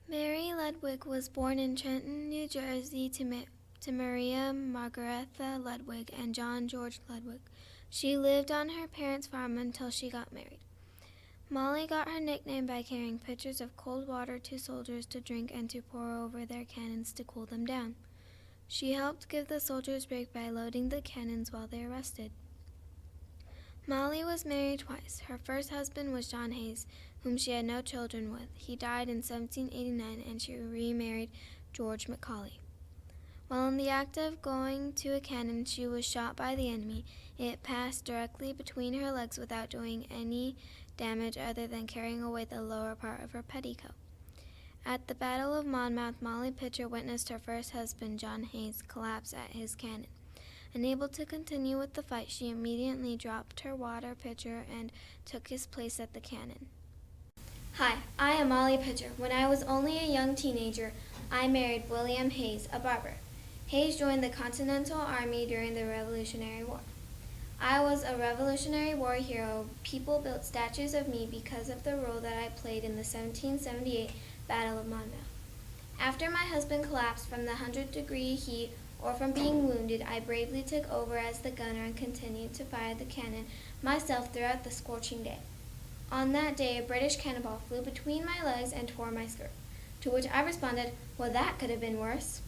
Mary Ludwig was born in Trenton, New Jersey to Maria Margaretha Ludwig and John George Ludwig. She lived on her parents' farm until she got married. Molly got her nickname by carrying pitchers of cold water to soldiers to drink and to pour over their cannons to cool them down. She helped give the soldiers break by loading the cannons while they rested. Molly was married twice. Her first husband was John Hayes, whom she had no children with. He died in 1789, and she remarried George Macaulay. While in the act of going to a cannon, she was shot by the enemy. It passed directly between her legs without doing any damage other than carrying away the lower part of her petticoat. At the Battle of Monmouth, Molly Pitcher witnessed her first husband, John Hayes, collapse at his cannon. Unable to continue with the fight, she immediately dropped her water pitcher and took his place at the cannon. Hi, I am Molly Pitcher. When I was only a young teenager, I married William Hayes, a barber. Hayes joined the Continental Army during the Revolutionary War. I was a Revolutionary War hero. People built statues of me because of the role that I played in the 1778 Battle of Monmouth. After my husband collapsed from the 100-degree heat or from being wounded, I bravely took over as the gunner and continued to fire the cannon myself throughout the scorching day. On that day, a British cannonball flew between my legs and tore my skirt, to which I responded, "Well, that could have been worse."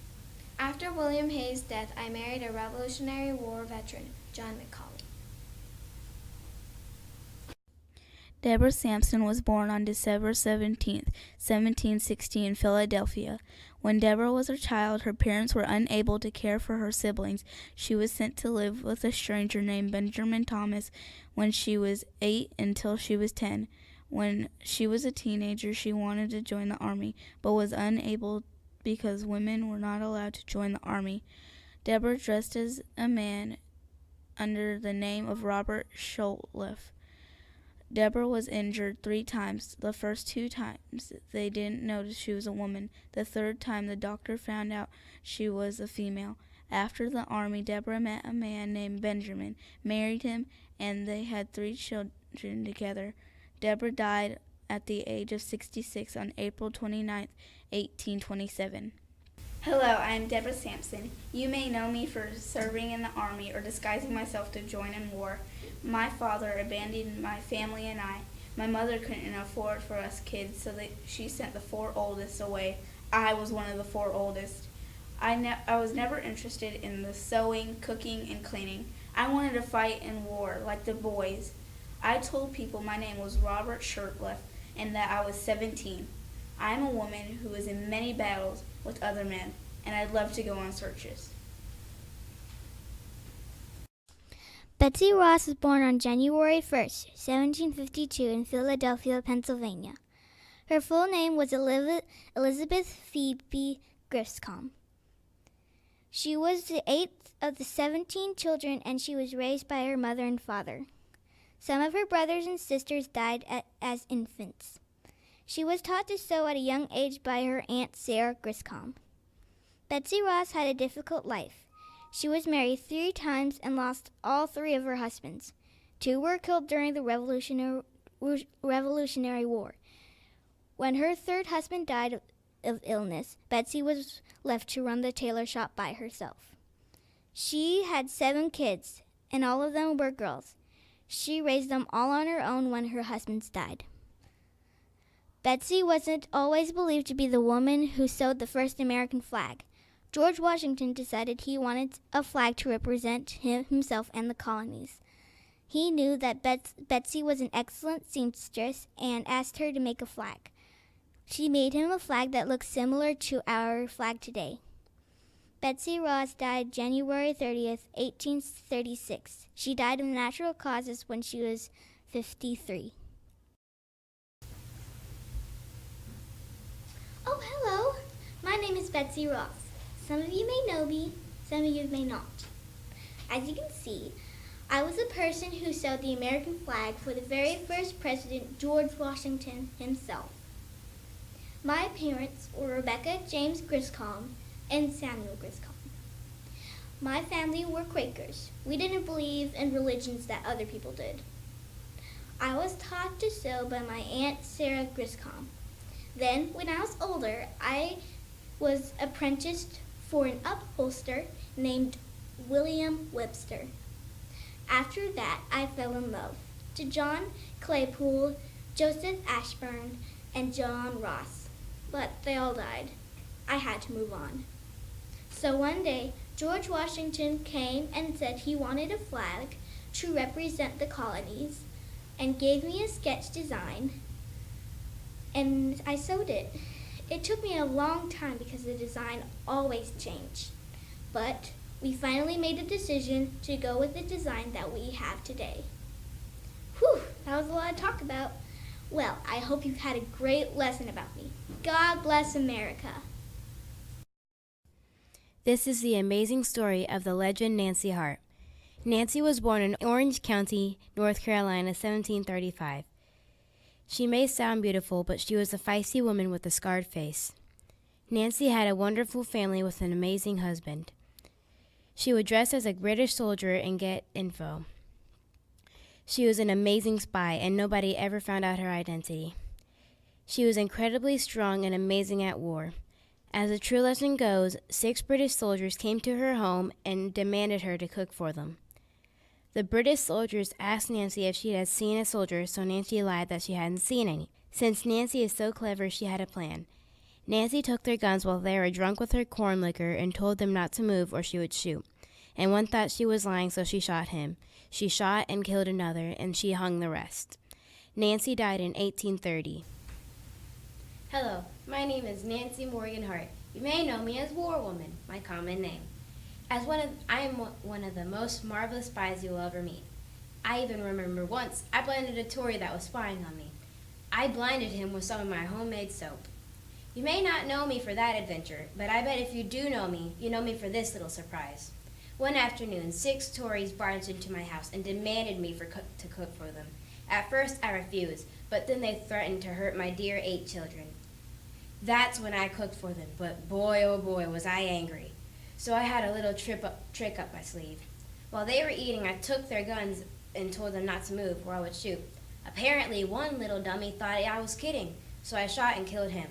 After William Hayes' death, I married a Revolutionary War veteran, John Macaulay. Deborah Sampson was born on December 17, 1760 in Philadelphia. When Deborah was a child, her parents were unable to care for her siblings. She was sent to live with a stranger named Benjamin Thomas when she was 8 until she was 10. When she was a teenager, she wanted to join the army, but was unable because women were not allowed to join the army. Deborah dressed as a man under the name of Robert Shultliff. Deborah was injured 3 times. The first 2 times, they didn't notice she was a woman. The third time, the doctor found out she was a female. After the army, Deborah met a man named Benjamin, married him, and they had 3 children together. Deborah died at the age of 66 on April 29, 1827. Hello, I am Deborah Sampson. You may know me for serving in the army or disguising myself to join in war. My father abandoned my family and I. My mother couldn't afford for us kids, so she sent the 4 oldest away. I was one of the 4 oldest. I was never interested in the sewing, cooking, and cleaning. I wanted to fight in war like the boys. I told people my name was Robert Shurtleff and that I was 17. I am a woman who is in many battles with other men, and I'd love to go on searches. Betsy Ross was born on January 1st, 1752 in Philadelphia, Pennsylvania. Her full name was Elizabeth Phoebe Griscom. She was the 8th of the 17 children, and she was raised by her mother and father. Some of her brothers and sisters died as infants. She was taught to sew at a young age by her Aunt Sarah Griscom. Betsy Ross had a difficult life. She was married 3 times and lost all 3 of her husbands. 2 were killed during the Revolutionary War. When her 3rd husband died of illness, Betsy was left to run the tailor shop by herself. She had 7 kids, and all of them were girls. She raised them all on her own when her husbands died. Betsy wasn't always believed to be the woman who sewed the first American flag. George Washington decided he wanted a flag to represent himself and the colonies. He knew that Betsy was an excellent seamstress and asked her to make a flag. She made him a flag that looked similar to our flag today. Betsy Ross died January 30th, 1836. She died of natural causes when she was 53. Oh, hello. My name is Betsy Ross. Some of you may know me, some of you may not. As you can see, I was the person who sewed the American flag for the very first president, George Washington himself. My parents were Rebecca James Griscom and Samuel Griscom. My family were Quakers. We didn't believe in religions that other people did. I was taught to sew by my Aunt Sarah Griscom. Then, when I was older, I was apprenticed for an upholster named William Webster. After that, I fell in love to John Claypool, Joseph Ashburn, and John Ross. But they all died. I had to move on. So one day, George Washington came and said he wanted a flag to represent the colonies and gave me a sketch design, and I sewed it. It took me a long time because the design always changed, but we finally made a decision to go with the design that we have today. Whew, that was a lot to talk about. Well, I hope you've had a great lesson about me. God bless America. This is the amazing story of the legend Nancy Hart. Nancy was born in Orange County, North Carolina, 1735. She may sound beautiful, but she was a feisty woman with a scarred face. Nancy had a wonderful family with an amazing husband. She would dress as a British soldier and get info. She was an amazing spy, and nobody ever found out her identity. She was incredibly strong and amazing at war. As the true legend goes, 6 British soldiers came to her home and demanded her to cook for them. The British soldiers asked Nancy if she had seen a soldier, so Nancy lied that she hadn't seen any. Since Nancy is so clever, she had a plan. Nancy took their guns while they were drunk with her corn liquor and told them not to move or she would shoot. And one thought she was lying, so she shot him. She shot and killed another, and she hung the rest. Nancy died in 1830. Hello, my name is Nancy Morgan Hart. You may know me as War Woman, my common name. I am one of the most marvelous spies you will ever meet. I even remember once I blinded a Tory that was spying on me. I blinded him with some of my homemade soap. You may not know me for that adventure, but I bet if you do know me, you know me for this little surprise. One afternoon, 6 Tories barged into my house and demanded me to cook for them. At first, I refused, but then they threatened to hurt my dear 8 children. That's when I cooked for them, but boy, oh boy, was I angry. So I had a little trick up my sleeve. While they were eating, I took their guns and told them not to move or I would shoot. Apparently, one little dummy thought I was kidding, so I shot and killed him.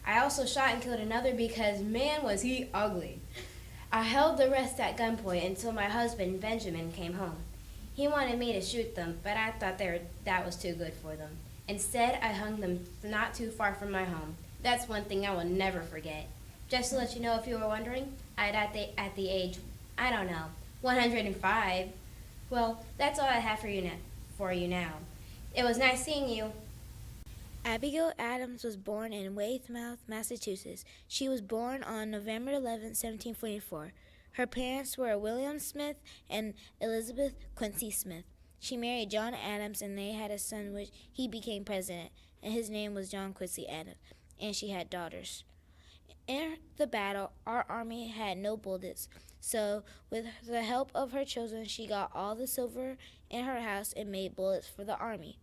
I also shot and killed another because, man, was he ugly. I held the rest at gunpoint until my husband, Benjamin, came home. He wanted me to shoot them, but I thought that was too good for them. Instead, I hung them not too far from my home. That's one thing I will never forget. Just to let you know, if you were wondering, I'd at the age, 105. Well, that's all I have for you now. It was nice seeing you. Abigail Adams was born in Weymouth, Massachusetts. She was born on November 11, 1744. Her parents were William Smith and Elizabeth Quincy Smith. She married John Adams, and they had a son which he became president, and his name was John Quincy Adams, and she had daughters. In the battle, our army had no bullets, so with the help of her children, she got all the silver in her house and made bullets for the army.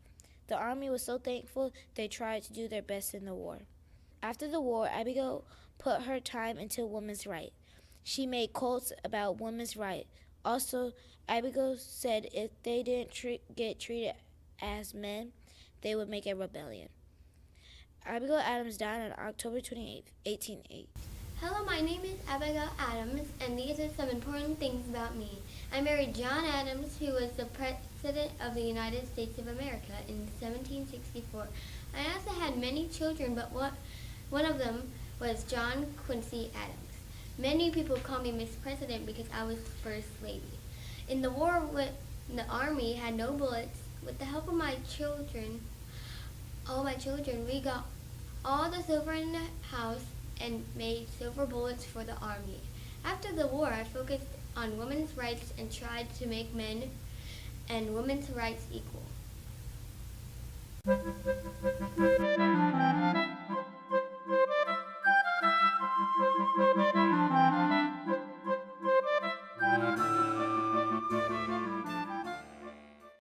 The army was so thankful they tried to do their best in the war. After the war, Abigail put her time into women's rights. She made quotes about women's rights. Also, Abigail said if they didn't get treated as men, they would make a rebellion. Abigail Adams died on October 28, 1808. Hello, my name is Abigail Adams, and these are some important things about me. I married John Adams, who was the President of the United States of America in 1764. I also had many children, but one of them was John Quincy Adams. Many people call me Miss President because I was First Lady. In the war, when the army had no bullets, with the help of all my children, we got all the silver in the house and made silver bullets for the army. After the war, I focused on women's rights and tried to make men and women's rights equal.